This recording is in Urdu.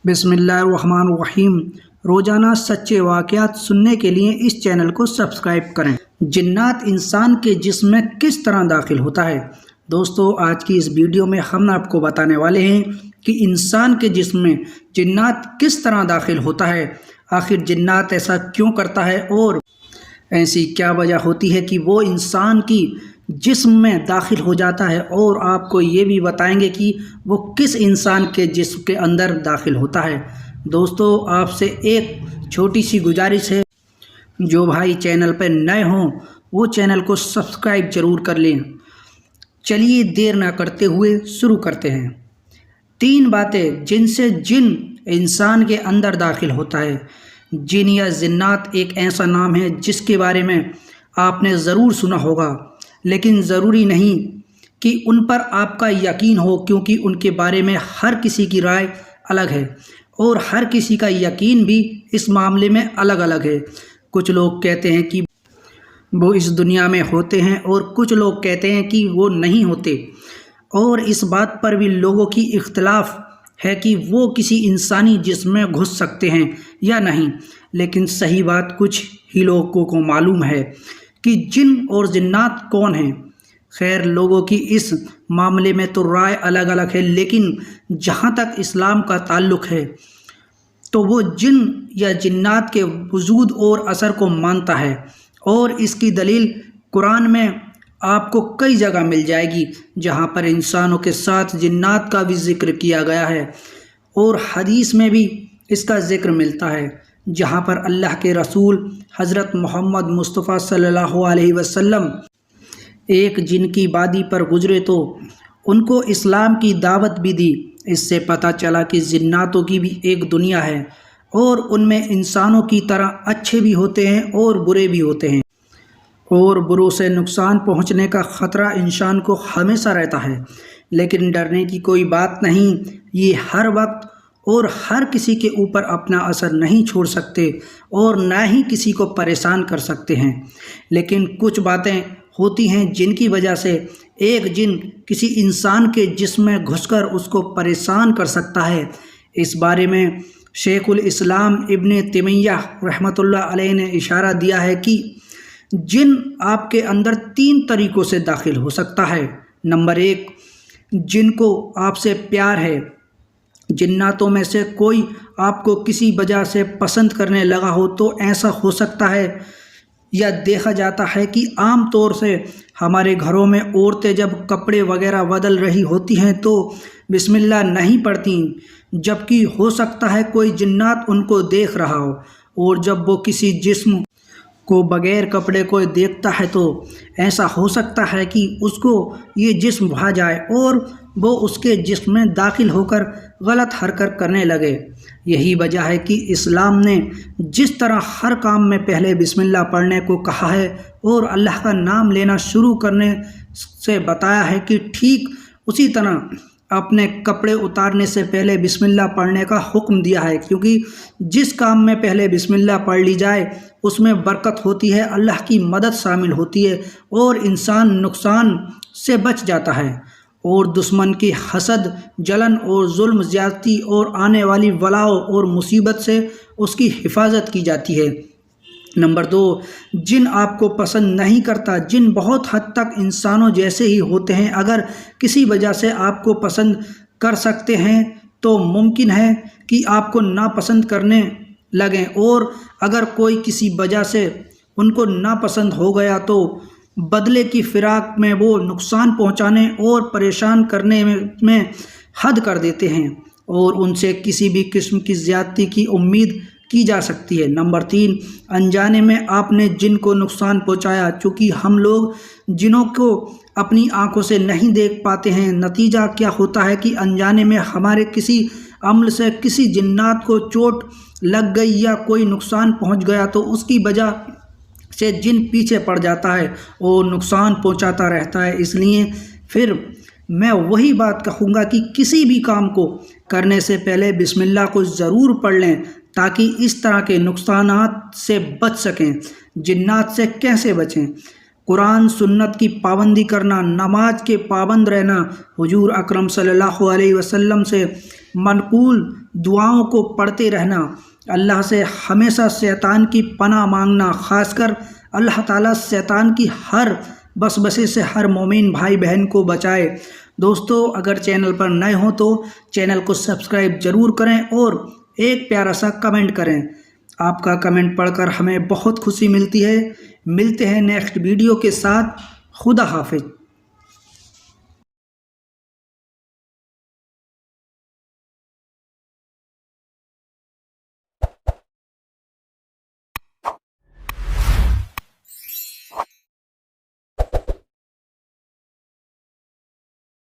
بسم اللہ الرحمن الرحیم۔ روزانہ سچے واقعات سننے کے لیے اس چینل کو سبسکرائب کریں۔ جنات انسان کے جسم میں کس طرح داخل ہوتا ہے؟ دوستو، آج کی اس ویڈیو میں ہم آپ کو بتانے والے ہیں کہ انسان کے جسم میں جنات کس طرح داخل ہوتا ہے، آخر جنات ایسا کیوں کرتا ہے اور ایسی کیا وجہ ہوتی ہے کہ وہ انسان کی جسم میں داخل ہو جاتا ہے، اور آپ کو یہ بھی بتائیں گے کہ وہ کس انسان کے جسم کے اندر داخل ہوتا ہے۔ دوستو، آپ سے ایک چھوٹی سی گزارش ہے، جو بھائی چینل پہ نئے ہوں وہ چینل کو سبسکرائب ضرور کر لیں۔ چلیے دیر نہ کرتے ہوئے شروع کرتے ہیں۔ 3 باتیں جن سے جن انسان کے اندر داخل ہوتا ہے۔ جن یا جنات ایک ایسا نام ہے جس کے بارے میں آپ نے ضرور سنا ہوگا، لیکن ضروری نہیں کہ ان پر آپ کا یقین ہو، کیونکہ ان کے بارے میں ہر کسی کی رائے الگ ہے اور ہر کسی کا یقین بھی اس معاملے میں الگ الگ ہے۔ کچھ لوگ کہتے ہیں کہ وہ اس دنیا میں ہوتے ہیں اور کچھ لوگ کہتے ہیں کہ وہ نہیں ہوتے، اور اس بات پر بھی لوگوں کی اختلاف ہے کہ وہ کسی انسانی جسم میں گھس سکتے ہیں یا نہیں، لیکن صحیح بات کچھ ہی لوگوں کو معلوم ہے کہ جن اور جنات کون ہیں۔ خیر، لوگوں کی اس معاملے میں تو رائے الگ الگ ہے، لیکن جہاں تک اسلام کا تعلق ہے تو وہ جن یا جنات کے وجود اور اثر کو مانتا ہے، اور اس کی دلیل قرآن میں آپ کو کئی جگہ مل جائے گی جہاں پر انسانوں کے ساتھ جنات کا بھی ذکر کیا گیا ہے، اور حدیث میں بھی اس کا ذکر ملتا ہے جہاں پر اللہ کے رسول حضرت محمد مصطفیٰ صلی اللہ علیہ وسلم ایک جن کی وادی پر گزرے تو ان کو اسلام کی دعوت بھی دی۔ اس سے پتہ چلا کہ جناتوں کی بھی ایک دنیا ہے، اور ان میں انسانوں کی طرح اچھے بھی ہوتے ہیں اور برے بھی ہوتے ہیں، اور بروں سے نقصان پہنچنے کا خطرہ انسان کو ہمیشہ رہتا ہے، لیکن ڈرنے کی کوئی بات نہیں۔ یہ ہر وقت اور ہر کسی کے اوپر اپنا اثر نہیں چھوڑ سکتے اور نہ ہی کسی کو پریشان کر سکتے ہیں، لیکن کچھ باتیں ہوتی ہیں جن کی وجہ سے ایک جن کسی انسان کے جسم میں گھس کر اس کو پریشان کر سکتا ہے۔ اس بارے میں شیخ الاسلام ابن تیمیہ رحمۃ اللہ علیہ نے اشارہ دیا ہے کہ جن آپ کے اندر 3 طریقوں سے داخل ہو سکتا ہے۔ نمبر 1، جن کو آپ سے پیار ہے۔ جناتوں میں سے کوئی آپ کو کسی وجہ سے پسند کرنے لگا ہو تو ایسا ہو سکتا ہے یا دیکھا جاتا ہے کہ عام طور سے ہمارے گھروں میں عورتیں جب کپڑے وغیرہ بدل رہی ہوتی ہیں تو بسم اللہ نہیں پڑھتی، جبکہ ہو سکتا ہے کوئی جنات ان کو دیکھ رہا ہو، اور جب وہ کسی جسم کو بغیر کپڑے کو دیکھتا ہے تو ایسا ہو سکتا ہے کہ اس کو یہ جسم بھا جائے اور وہ اس کے جسم میں داخل ہو کر غلط حرکت کرنے لگے۔ یہی وجہ ہے کہ اسلام نے جس طرح ہر کام میں پہلے بسم اللہ پڑھنے کو کہا ہے اور اللہ کا نام لینا شروع کرنے سے بتایا ہے کہ ٹھیک اسی طرح اپنے کپڑے اتارنے سے پہلے بسم اللہ پڑھنے کا حکم دیا ہے، کیونکہ جس کام میں پہلے بسم اللہ پڑھ لی جائے اس میں برکت ہوتی ہے، اللہ کی مدد شامل ہوتی ہے، اور انسان نقصان سے بچ جاتا ہے، اور دشمن کی حسد، جلن اور ظلم زیادتی اور آنے والی بلاؤ اور مصیبت سے اس کی حفاظت کی جاتی ہے۔ نمبر 2، جن آپ کو پسند نہیں کرتا۔ جن بہت حد تک انسانوں جیسے ہی ہوتے ہیں، اگر کسی وجہ سے آپ کو پسند کر سکتے ہیں تو ممکن ہے کہ آپ کو ناپسند کرنے لگیں، اور اگر کوئی کسی وجہ سے ان کو ناپسند ہو گیا تو بدلے کی فراق میں وہ نقصان پہنچانے اور پریشان کرنے میں حد کر دیتے ہیں، اور ان سے کسی بھی قسم کی زیادتی کی امید کی جا سکتی ہے۔ نمبر 3، انجانے میں آپ نے جن کو نقصان پہنچایا۔ چونکہ ہم لوگ جنوں کو اپنی آنکھوں سے نہیں دیکھ پاتے ہیں، نتیجہ کیا ہوتا ہے کہ انجانے میں ہمارے کسی عمل سے کسی جنات کو چوٹ لگ گئی یا کوئی نقصان پہنچ گیا تو اس کی وجہ سے جن پیچھے پڑ جاتا ہے اور نقصان پہنچاتا رہتا ہے۔ اس لیے پھر میں وہی بات کہوں گا کہ کسی بھی کام کو کرنے سے پہلے بسم اللہ کو ضرور پڑھ لیں، تاکہ اس طرح کے نقصانات سے بچ سکیں۔ جنات سے کیسے بچیں؟ قرآن سنت کی پابندی کرنا، نماز کے پابند رہنا، حضور اکرم صلی اللہ علیہ وسلم سے منقول دعاؤں کو پڑھتے رہنا، اللہ سے ہمیشہ شیطان کی پناہ مانگنا، خاص کر اللہ تعالیٰ شیطان کی ہر وسوسے سے ہر مومن بھائی بہن کو بچائے۔ دوستو اگر چینل پر نئے ہوں تو چینل کو سبسکرائب ضرور کریں اور ایک پیارا سا کمنٹ کریں۔ آپ کا کمنٹ پڑھ کر ہمیں بہت خوشی ملتی ہے۔ ملتے ہیں نیکسٹ ویڈیو کے ساتھ۔ خدا حافظ۔